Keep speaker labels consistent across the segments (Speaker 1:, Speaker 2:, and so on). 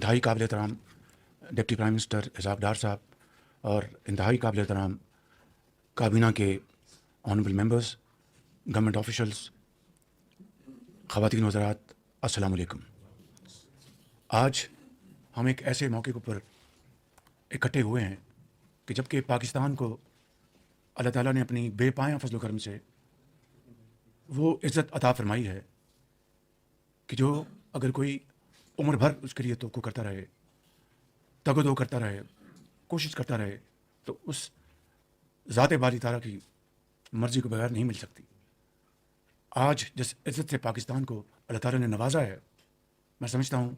Speaker 1: انتہائی قابل احترام deputy prime minister Ishaq Dar صاحب اور انتہائی قابل احترام کابینہ کے آنریبل ممبرز، گورنمنٹ آفیشلز، خواتین وزرات، السلام علیکم۔ آج ہم ایک ایسے موقع پر اکٹھے ہوئے ہیں کہ جبکہ پاکستان کو اللہ تعالیٰ نے اپنی بے پایاں فضل و کرم سے وہ عزت عطا فرمائی ہے کہ جو اگر کوئی عمر بھر اس کے لیے توقع کرتا رہے، تگ و دو کرتا رہے، کوشش کرتا رہے، تو اس ذات باری تعالیٰ کی مرضی کو بغیر نہیں مل سکتی۔ آج جس عزت سے پاکستان کو اللہ تعالیٰ نے نوازا ہے، میں سمجھتا ہوں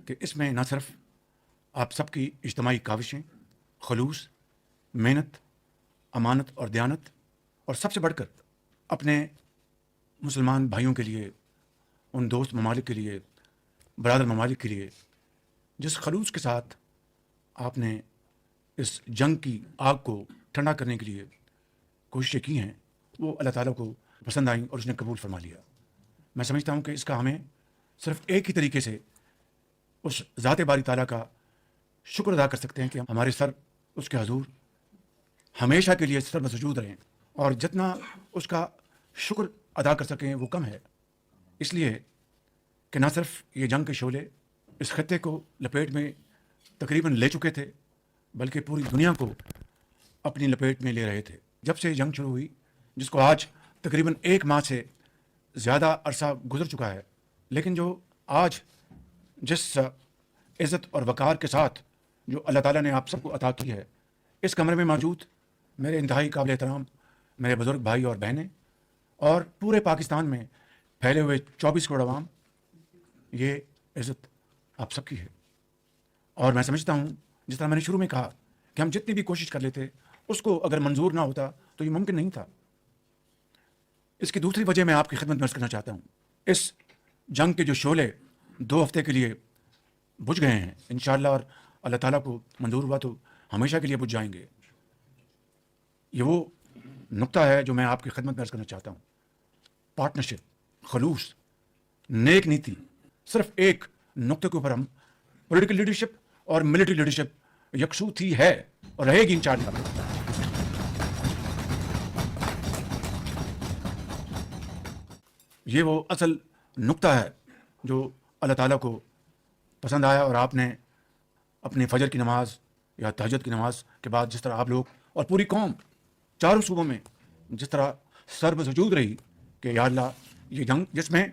Speaker 1: کہ اس میں نہ صرف آپ سب کی اجتماعی کاوشیں، خلوص، محنت، امانت اور دیانت، اور سب سے بڑھ کر اپنے مسلمان بھائیوں کے لیے، ان دوست ممالک کے لیے، برادر ممالک کے لیے جس خلوص کے ساتھ آپ نے اس جنگ کی آگ کو ٹھنڈا کرنے کے لیے کوششیں کی ہیں، وہ اللہ تعالیٰ کو پسند آئیں اور اس نے قبول فرما لیا۔ میں سمجھتا ہوں کہ اس کا ہمیں صرف ایک ہی طریقے سے اس ذات باری تعالیٰ کا شکر ادا کر سکتے ہیں کہ ہمارے سر اس کے حضور ہمیشہ کے لیے سر بسجود رہیں، اور جتنا اس کا شکر ادا کر سکیں وہ کم ہے، اس لیے کہ نہ صرف یہ جنگ کے شعلے اس خطے کو لپیٹ میں تقریباً لے چکے تھے، بلکہ پوری دنیا کو اپنی لپیٹ میں لے رہے تھے۔ جب سے جنگ شروع ہوئی، جس کو آج تقریباً 1 ماہ سے زیادہ عرصہ گزر چکا ہے، لیکن جو آج جس عزت اور وقار کے ساتھ جو اللہ تعالیٰ نے آپ سب کو عطا کی ہے، اس کمرے میں موجود میرے انتہائی قابل احترام میرے بزرگ بھائی اور بہنیں، اور پورے پاکستان میں پھیلے ہوئے 24 کروڑ عوام، یہ عزت آپ سب کی ہے۔ اور میں سمجھتا ہوں، جس طرح میں نے شروع میں کہا کہ ہم جتنی بھی کوشش کر لیتے، اس کو اگر منظور نہ ہوتا تو یہ ممکن نہیں تھا۔ اس کی دوسری وجہ میں آپ کی خدمت میں عرض کرنا چاہتا ہوں، اس جنگ کے جو شعلے 2 ہفتے کے لیے بجھ گئے ہیں، انشاءاللہ اور اللہ تعالیٰ کو منظور ہوا تو ہمیشہ کے لیے بجھ جائیں گے۔ یہ وہ نقطہ ہے جو میں آپ کی خدمت میں عرض کرنا چاہتا ہوں۔ پارٹنرشپ، خلوص، نیک نیتی، صرف ایک نقطے کے اوپر ہم پولیٹیکل لیڈرشپ اور ملٹری لیڈرشپ یکسو تھی ہے اور رہے گی انشاءاللہ۔ یہ وہ اصل نقطہ ہے جو اللہ تعالیٰ کو پسند آیا، اور آپ نے اپنی فجر کی نماز یا تہجد کی نماز کے بعد جس طرح آپ لوگ اور پوری قوم چاروں صوبوں میں جس طرح سر بسجود رہی کہ یا اللہ، یہ جنگ جس میں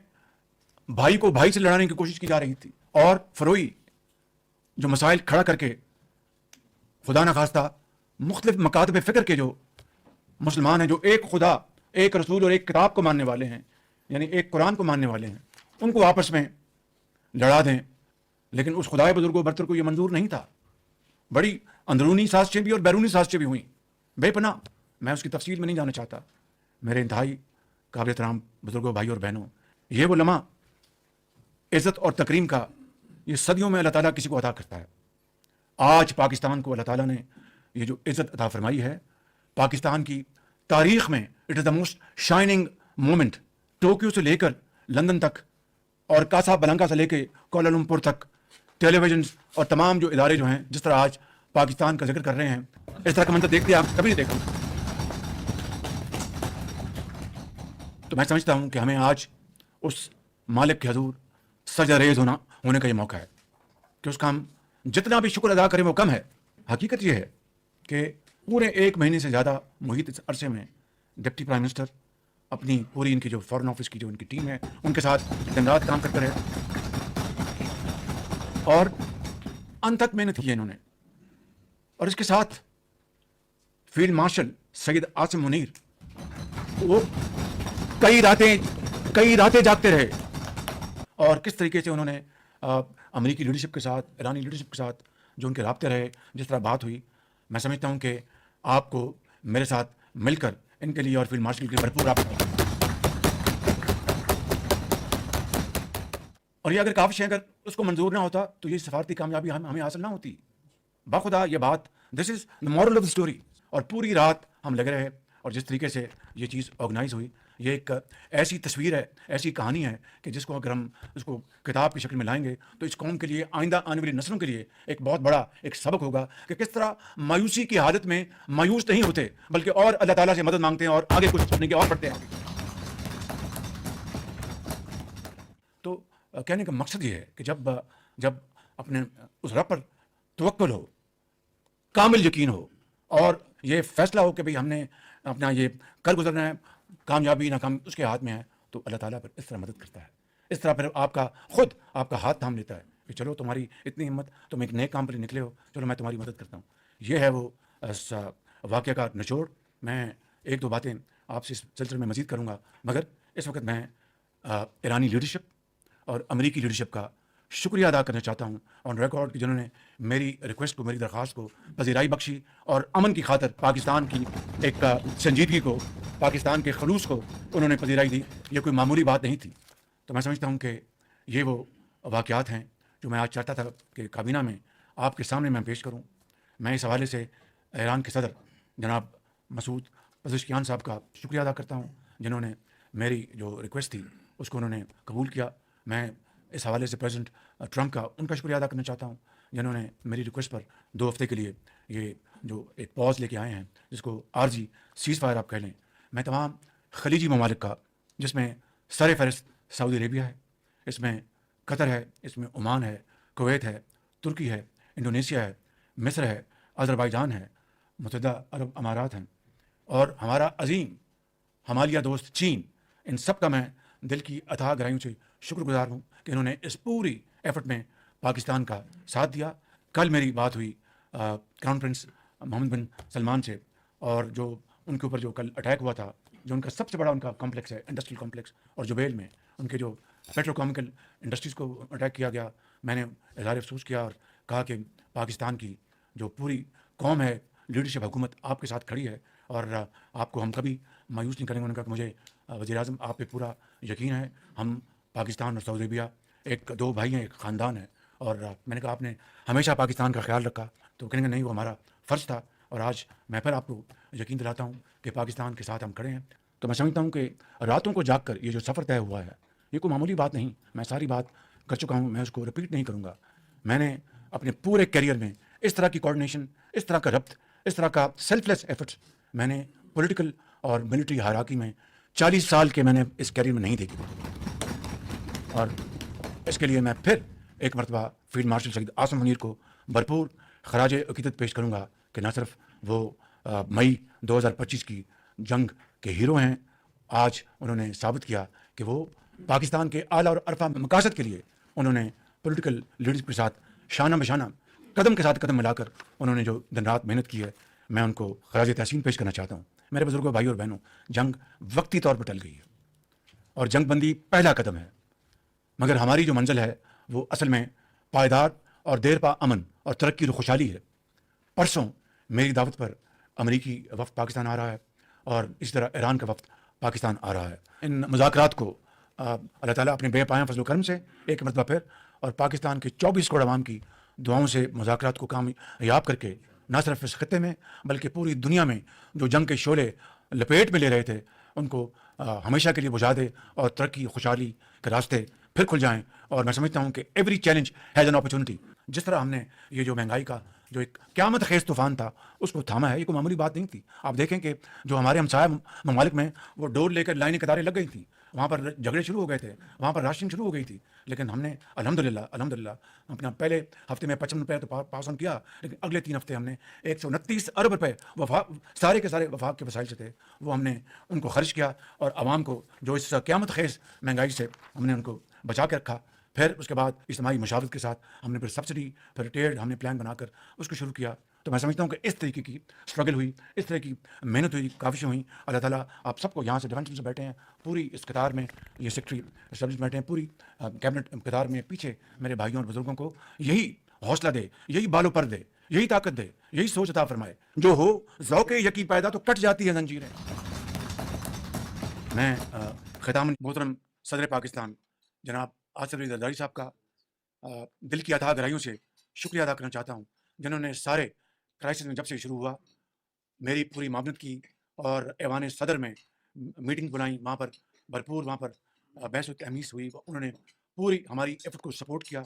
Speaker 1: بھائی کو بھائی سے لڑانے کی کوشش کی جا رہی تھی، اور فروئی جو مسائل کھڑا کر کے خدا نخواستہ مختلف مکاتب فکر کے جو مسلمان ہیں، جو ایک خدا، ایک رسول اور ایک کتاب کو ماننے والے ہیں، یعنی ایک قرآن کو ماننے والے ہیں، ان کو آپس میں لڑا دیں، لیکن اس خدائے بزرگ و برتر کو یہ منظور نہیں تھا۔ بڑی اندرونی سازشیں بھی اور بیرونی سازشیں بھی ہوئیں، بے پناہ، میں اس کی تفصیل میں نہیں جانا چاہتا۔ میرے انتہائی قابل احترام بزرگوں، بھائی اور بہنوں، یہ وہ لمحہ عزت اور تکریم کا یہ صدیوں میں اللہ تعالیٰ کسی کو عطا کرتا ہے۔ آج پاکستان کو اللہ تعالیٰ نے یہ جو عزت عطا فرمائی ہے، پاکستان کی تاریخ میں it is the most shining moment. Tokyo سے لے کر لندن تک، اور کاسا بلنکا سے لے کے کوالالمپور تک، ٹیلی ویژنز اور تمام جو ادارے جو ہیں جس طرح آج پاکستان کا ذکر کر رہے ہیں، اس طرح کا منظر دیکھتے آپ کبھی نہیں دیکھا۔ تو میں سمجھتا ہوں کہ ہمیں آج اس مالک کے حضور سجدہ ریز ہونے کا یہ موقع ہے کہ اس کا ہم جتنا بھی شکر ادا کریں وہ کم ہے۔ حقیقت یہ ہے کہ پورے 1 مہینے سے زیادہ محیط اس عرصے میں ڈپٹی پرائم منسٹر اپنی پوری ان کی جو فارن آفس کی جو ان کی ٹیم ہے، ان کے ساتھ دن رات کام کرتے رہے، اور انت تک محنت کی ہے انہوں نے۔ اور اس کے ساتھ فیلڈ مارشل سید عاصم منیر، وہ کئی راتیں جاگتے رہے، اور کس طریقے سے انہوں نے امریکی لیڈرشپ کے ساتھ، ایرانی لیڈرشپ کے ساتھ جو ان کے رابطے رہے، جس طرح بات ہوئی، میں سمجھتا ہوں کہ آپ کو میرے ساتھ مل کر ان کے لیے اور فیلڈ مارشل کے لیے بھرپور رابطہ، اور یہ اگر کاوش ہے، اگر اس کو منظور نہ ہوتا تو یہ سفارتی کامیابی ہمیں حاصل نہ ہوتی۔ باخدا یہ بات، this is the moral of the story. اور پوری رات ہم لگے رہے، اور جس طریقے سے یہ چیز آرگنائز ہوئی، یہ ایک ایسی تصویر ہے، ایسی کہانی ہے کہ جس کو اگر ہم اس کو کتاب کی شکل میں لائیں گے تو اس قوم کے لیے، آئندہ آنے والی نسلوں کے لیے ایک بہت بڑا ایک سبق ہوگا کہ کس طرح مایوسی کی حالت میں مایوس نہیں ہوتے، بلکہ اور اللہ تعالیٰ سے مدد مانگتے ہیں اور آگے کچھ کرنے کے اور بڑھتے ہیں۔ تو کہنے کا مقصد یہ ہے کہ جب اپنے اس رب پر توکل ہو، کامل یقین ہو، اور یہ فیصلہ ہو کہ بھئی ہم نے اپنا یہ کر گزرنا ہے، کامیابی ناکام اس کے ہاتھ میں ہے، تو اللہ تعالیٰ پھر اس طرح مدد کرتا ہے، اس طرح پھر آپ کا ہاتھ تھام لیتا ہے کہ چلو تمہاری اتنی ہمت، تم ایک نئے کام پر نکلے ہو، چلو میں تمہاری مدد کرتا ہوں۔ یہ ہے وہ اس واقعہ کا نچوڑ۔ میں ایک دو باتیں آپ سے اس سلسلے میں مزید کروں گا، مگر اس وقت میں ایرانی لیڈرشپ اور امریکی لیڈرشپ کا شکریہ ادا کرنا چاہتا ہوں آن ریکارڈ کہ جنہوں نے میری ریکویسٹ کو، میری درخواست کو پذیرائی بخشی اور امن کی خاطر پاکستان کی ایک سنجیدگی کو، پاکستان کے خلوص کو انہوں نے پذیرائی دی۔ یہ کوئی معمولی بات نہیں تھی۔ تو میں سمجھتا ہوں کہ یہ وہ واقعات ہیں جو میں آج چاہتا تھا کہ کابینہ میں آپ کے سامنے میں پیش کروں۔ میں اس حوالے سے ایران کے صدر جناب مسعود پزشکیان صاحب کا شکریہ ادا کرتا ہوں، جنہوں نے میری جو ریکویسٹ تھی اس کو انہوں نے قبول کیا۔ میں اس حوالے سے پریزیڈنٹ ٹرمپ کا ان کا شکریہ ادا کرنا چاہتا ہوں، جنہوں نے میری ریکویسٹ پر 2 ہفتے کے لیے یہ جو ایک پاز لے کے آئے ہیں، جس کو عارضی سیز فائر آپ کہہ لیں۔ میں تمام خلیجی ممالک کا، جس میں سر فہرست سعودی عربیہ ہے، اس میں قطر ہے، اس میں عمان ہے، کویت ہے، ترکی ہے، انڈونیشیا ہے، مصر ہے، آذربائیجان ہے، متحدہ عرب امارات ہیں، اور ہمارا عظیم ہمالیہ دوست چین، ان سب کا میں دل کی اتھاہ گہرائیوں سے شکر گزار ہوں کہ انہوں نے اس پوری ایفرٹ میں پاکستان کا ساتھ دیا۔ کل میری بات ہوئی کراؤن پرنس محمد بن سلمان سے، اور جو ان کے اوپر جو کل اٹیک ہوا تھا، جو ان کا سب سے بڑا ان کا کمپلیکس ہے، انڈسٹریل کمپلیکس، اور جبیل میں ان کے جو پیٹروکیمیکل انڈسٹریز کو اٹیک کیا گیا، میں نے اظہار افسوس کیا اور کہا کہ پاکستان کی جو پوری قوم ہے، لیڈرشپ حکومت آپ کے ساتھ کھڑی ہے، اور آپ کو ہم کبھی مایوس نہیں کریں گے۔ انہوں نے کہا کہ مجھے وزیر اعظم آپ پہ پورا یقین ہے، ہم پاکستان اور سعودی عربیہ ایک 2 بھائی ہیں، ایک خاندان ہے، اور میں نے کہا آپ نے ہمیشہ پاکستان کا خیال رکھا، تو کہنے کہ نہیں، وہ ہمارا فرض تھا، اور آج میں پھر آپ کو یقین دلاتا ہوں کہ پاکستان کے ساتھ ہم کھڑے ہیں۔ تو میں سمجھتا ہوں کہ راتوں کو جاگ کر یہ جو سفر طے ہوا ہے، یہ کوئی معمولی بات نہیں۔ میں ساری بات کر چکا ہوں، میں اس کو رپیٹ نہیں کروں گا۔ میں نے اپنے پورے کیریئر میں اس طرح کی کوآرڈینیشن، اس طرح کا ربط، اس طرح کا سیلف لیس ایفرٹس میں نے پولیٹیکل اور ملٹری ہائرارکی میں 40 سال کے میں نے اس کیریئر میں نہیں دیکھی، اور اس کے لیے میں پھر ایک مرتبہ فیلڈ مارشل شہید عاصم منیر کو بھرپور خراج عقیدت پیش کروں گا کہ نہ صرف وہ مئی 2025 کی جنگ کے ہیرو ہیں، آج انہوں نے ثابت کیا کہ وہ پاکستان کے اعلیٰ اور عرفہ مقاصد کے لیے انہوں نے پولیٹیکل لیڈرز کے ساتھ شانہ بشانہ، قدم کے ساتھ قدم ملا کر انہوں نے جو دن رات محنت کی ہے، میں ان کو خراج تحسین پیش کرنا چاہتا ہوں۔ میرے بزرگوں، بھائی اور بہنوں، جنگ وقتی طور پر ٹل گئی ہے، اور جنگ بندی پہلا قدم ہے، مگر ہماری جو منزل ہے وہ اصل میں پائیدار اور دیر پا امن اور ترقی اور خوشحالی ہے۔ پرسوں میری دعوت پر امریکی وفد پاکستان آ رہا ہے، اور اسی طرح ایران کا وفد پاکستان آ رہا ہے۔ ان مذاکرات کو اللہ تعالیٰ اپنے بے پایاں فضل و کرم سے ایک مرتبہ پھر، اور پاکستان کے 24 کروڑ عوام کی دعاؤں سے مذاکرات کو کامیاب کر کے، نہ صرف اس خطے میں بلکہ پوری دنیا میں جو جنگ کے شعلے لپیٹ میں لے رہے تھے، ان کو ہمیشہ کے لیے بجھا دے، اور ترقی خوشحالی کے راستے پھر کھل جائیں۔ اور میں سمجھتا ہوں کہ every challenge has an opportunity. جس طرح ہم نے یہ جو مہنگائی کا جو ایک قیامت خیز طوفان تھا، اس کو تھاما ہے، یہ کوئی معمولی بات نہیں تھی۔ آپ دیکھیں کہ جو ہمارے ہمسایہ ممالک میں وہ ڈور لے کر لائنیں قطاریں لگ گئی تھیں، وہاں پر جھگڑے شروع ہو گئے تھے، وہاں پر راشن شروع ہو گئی تھی، لیکن ہم نے الحمدللہ اپنا پہلے ہفتے میں 55 روپے تو پاس آن کیا، لیکن اگلے 3 ہفتے ہم نے 129 ارب روپے سارے کے سارے وفاق کے وسائل سے تھے، وہ ہم نے ان کو خرچ کیا، اور عوام کو جو اس قیامت خیز مہنگائی سے ہم نے ان کو بچا کے رکھا۔ پھر اس کے بعد اجتماعی مشاورت کے ساتھ ہم نے پھر سبسڈی، پھر ریٹیئرڈ ہم نے پلان بنا کر اس کو شروع کیا۔ تو میں سمجھتا ہوں کہ اس طریقے کی اسٹرگل ہوئی، اس طرح کی محنت ہوئی، کاوشیں ہوئیں۔ اللہ تعالیٰ آپ سب کو، یہاں سے ڈیفینس سے بیٹھے ہیں، پوری اس قطار میں یہ سیکٹری اسٹیبلش بیٹھے ہیں، پوری کیبنٹ قطار میں پیچھے میرے بھائیوں اور بزرگوں کو یہی حوصلہ دے، یہی بالو پر دے، یہی طاقت دے، یہی سوچ عطا فرمائے، جو ہو ذوق یقین پیدا تو کٹ جاتی ہے زنجیریں۔ میں ختام محترم صدر پاکستان جناب آصف علی زرداری صاحب کا دل کی اتھاہ گہرائیوں سے شکریہ ادا کرنا چاہتا ہوں، جنہوں نے سارے کرائسس میں جب سے شروع ہوا میری پوری معاونت کی، اور ایوان صدر میں میٹنگ بلائیں, وہاں پر بھرپور وہاں پر بحث و تہمیز ہوئی, انہوں نے پوری ہماری ایفرٹ کو سپورٹ کیا.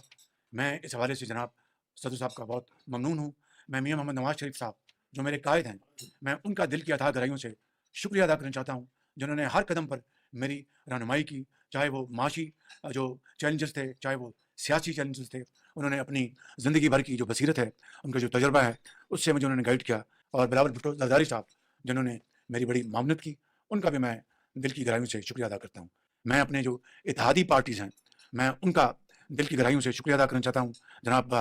Speaker 1: میں اس حوالے سے جناب صدر صاحب کا بہت ممنون ہوں. میں میاں محمد نواز شریف صاحب جو میرے قائد ہیں, میں ان کا دل کی اتھاہ گہرائیوں سے شکریہ ادا کرنا چاہتا ہوں, جنہوں نے ہر قدم پر میری رہنمائی کی, چاہے وہ معاشی جو چیلنجز تھے, چاہے وہ سیاسی چیلنجز تھے. انہوں نے اپنی زندگی بھر کی جو بصیرت ہے, ان کا جو تجربہ ہے, اس سے مجھے انہوں نے گائیڈ کیا. اور بلاول بھٹو زرداری صاحب جنہوں نے میری بڑی معاونت کی, ان کا بھی میں دل کی گہرائیوں سے شکریہ ادا کرتا ہوں. میں اپنے جو اتحادی پارٹیز ہیں, میں ان کا دل کی گہرائیوں سے شکریہ ادا کرنا چاہتا ہوں. جناب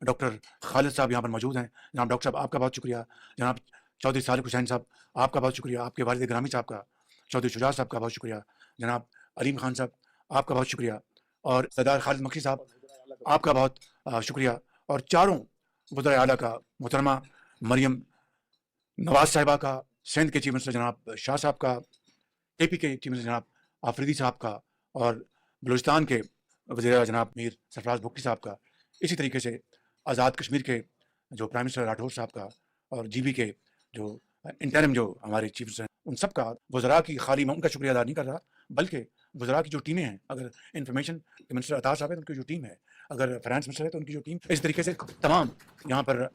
Speaker 1: ڈاکٹر خالد صاحب یہاں پر موجود ہیں. جناب ڈاکٹر صاحب آپ کا بہت شکریہ. جناب چودھری صالح حسین صاحب آپ کا بہت شکریہ. آپ کے والد گرامی صاحب کا, چودھری شجاع صاحب کا بہت شکریہ. جناب علیم خان صاحب آپ کا بہت شکریہ. اور سردار خالد مکھی صاحب آپ کا بہت شکریہ. اور چاروں وزرائے اعلیٰ کا, محترمہ مریم نواز صاحبہ کا, سندھ کے چیف منسٹر جناب شاہ صاحب کا, اے پی کے چیف منسٹر جناب آفریدی صاحب کا, اور بلوچستان کے وزیر جناب میر سرفراز بھگٹی صاحب کا. اسی طریقے سے آزاد کشمیر کے جو پرائم منسٹر راٹھور صاحب کا, اور جی بی کے جو انٹرم جو ہمارے چیف منسٹر ہیں, ان سب کا. وزراء کی خالی میں ان کا شکریہ ادا نہیں کر رہا, بلکہ وزراء کی جو ٹیمیں ہیں, اگر انفارمیشن کے منسٹر عطا صاحب ہے تو ان کی جو ٹیم ہے, اگر فائنانس منسٹر ہے تو ان کی جو ٹیم, اس طریقے سے تمام یہاں پر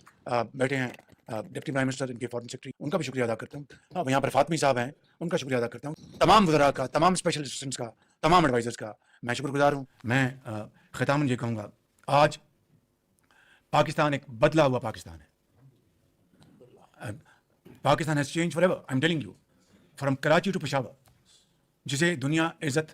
Speaker 1: بیٹھے ہیں ڈپٹی پرائم منسٹر, ان کے فارن سیکرٹری, ان کا بھی شکریہ ادا کرتا ہوں. یہاں پر فاطمی صاحب ہیں, ان کا شکریہ ادا کرتا ہوں. تمام وزراء کا, تمام اسپیشل اسسٹنٹس کا, تمام ایڈوائزرس کا میں شکر گزار ہوں. میں ختاماً یہ کہوں گا, آج پاکستان ایک بدلا ہوا پاکستان ہے. Pakistan has change forever, I am telling you, from Karachi to Peshawar, جسے دنیا عزت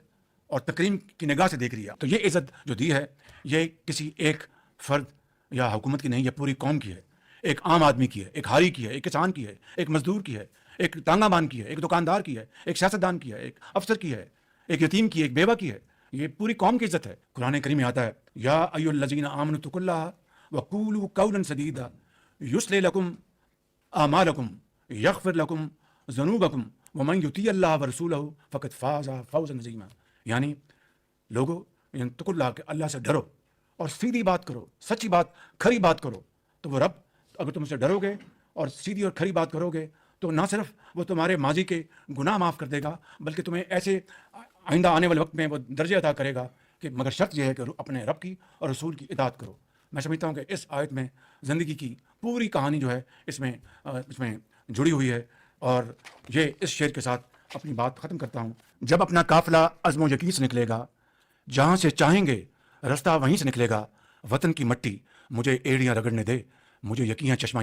Speaker 1: اور تکریم کی نگاہ سے دیکھ رہی ہے. تو یہ عزت جو دی ہے, یہ کسی ایک فرد یا حکومت کی نہیں, یہ پوری قوم کی ہے. ایک عام آدمی کی ہے, ایک ہاری کی ہے, ایک کسان کی ہے, ایک مزدور کی ہے, ایک تانگا بان کی ہے, ایک دکاندار کی ہے, ایک سیاستدان کی ہے, ایک افسر کی ہے, ایک یتیم کی ہے, ایک بیوہ کی ہے. یہ پوری قوم کی عزت ہے. قرآن کریم میں آتا ہے, یا ایھا الذین آمنوا اتقوا اللہ وقولوا قولا سدیدا یصلح لکم اعمالکم یغفر لکم ذنوبکم ومن یطیع اللہ ورسولہ فقد فاز فوزا عظیما. یعنی لوگوں, اتقوا اللہ, کہ اللہ سے ڈرو اور سیدھی بات کرو, سچی بات, کھری بات کرو, تو وہ رب, اگر تم اسے ڈرو گے اور سیدھی اور کھری بات کرو گے, تو نہ صرف وہ تمہارے ماضی کے گناہ معاف کر دے گا, بلکہ تمہیں ایسے آئندہ آنے والے وقت میں وہ درجے عطا کرے گا کہ, مگر شرط یہ ہے کہ اپنے رب کی اور رسول کی اطاعت کرو. میں سمجھتا ہوں کہ اس آیت میں زندگی کی پوری کہانی جو ہے اس میں جڑی ہوئی ہے. اور یہ اس شعر کے ساتھ اپنی بات ختم کرتا ہوں. جب اپنا قافلہ عزم و یقین سے نکلے گا, جہاں سے چاہیں گے رستہ وہیں سے نکلے گا, وطن کی مٹی مجھے ایڑیاں رگڑنے دے, مجھے یقین چشمہ